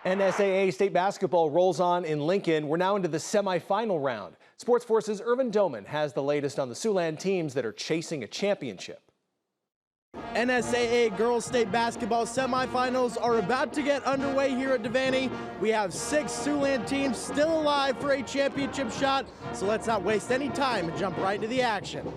NSAA state basketball rolls on in Lincoln. We're now into the semifinal round. Sports Force's Irvin Doman has the latest on the Siouxland teams that are chasing a championship. NSAA girls state basketball semifinals are about to get underway here at Devaney. We have 6 Siouxland teams still alive for a championship shot, so let's not waste any time and jump right into the action.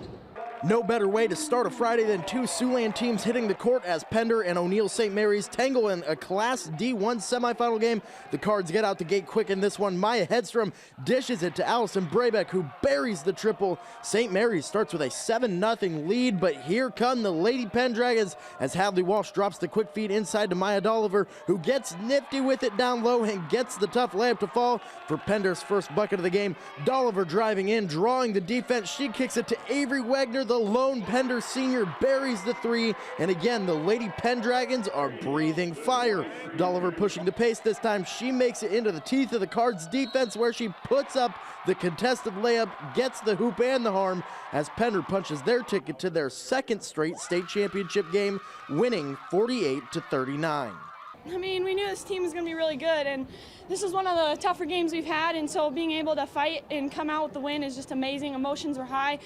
No better way to start a Friday than 2 Siouxland teams hitting the court as Pender and O'Neill St. Mary's tangle in a Class D1 semifinal game. The Cards get out the gate quick in this one. Maya Hedstrom dishes it to Allison Brabeck, who buries the triple. St. Mary's starts with a 7-0 lead, but here come the Lady Pendragons as Hadley Walsh drops the quick feed inside to Maya Dolliver, who gets nifty with it down low and gets the tough layup to fall for Pender's first bucket of the game. Dolliver driving in, drawing the defense. She kicks it to Avery Wagner. The lone Pender senior buries the 3, and again the Lady Pendragons are breathing fire. Dolliver pushing the pace this time. She makes it into the teeth of the Cards defense, where she puts up the contested layup, gets the hoop and the harm, as Pender punches their ticket to their 2nd straight state championship game, winning 48-39. I mean, we knew this team was going to be really good, and this is one of the tougher games we've had, and so being able to fight and come out with the win is just amazing. Emotions were high.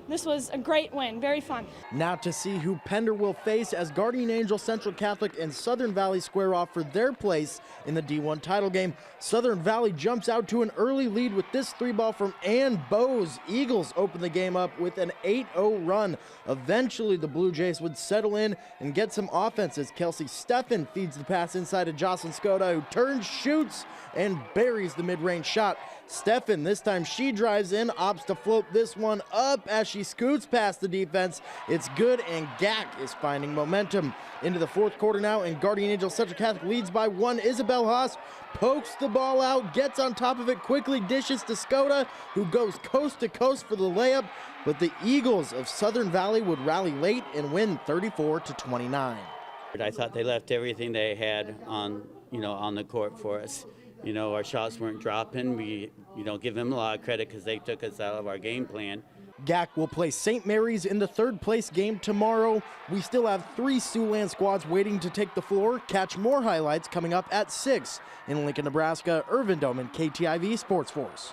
This was a great win, very fun. Now to see who Pender will face as Guardian Angel, Central Catholic, and Southern Valley square off for their place in the D1 title game. Southern Valley jumps out to an early lead with this 3-ball from Ann Bowes. Eagles open the game up with an 8-0 run. Eventually the Blue Jays would settle in and get some offense as Kelsey Steffen feeds the pass inside to Jocelyn Skoda, who turns, shoots, and buries the mid-range shot. Steffen, this time she drives in, opts to float this one up as she scoots past the defense. It's good, and Gack is finding momentum. Into the 4th quarter now, and Guardian Angel Central Catholic leads by 1. Isabel Haas pokes the ball out, gets on top of it, quickly dishes to Skoda, who goes coast to coast for the layup, but the Eagles of Southern Valley would rally late and win 34-29. I thought they left everything they had on the court for us. Our shots weren't dropping. We, give them a lot of credit because they took us out of our game plan. Gack will play St. Mary's in the 3rd place game tomorrow. We still have 3 Siouxland squads waiting to take the floor. Catch more highlights coming up at 6 in Lincoln, Nebraska. Irvin Doman, KTIV Sports Force.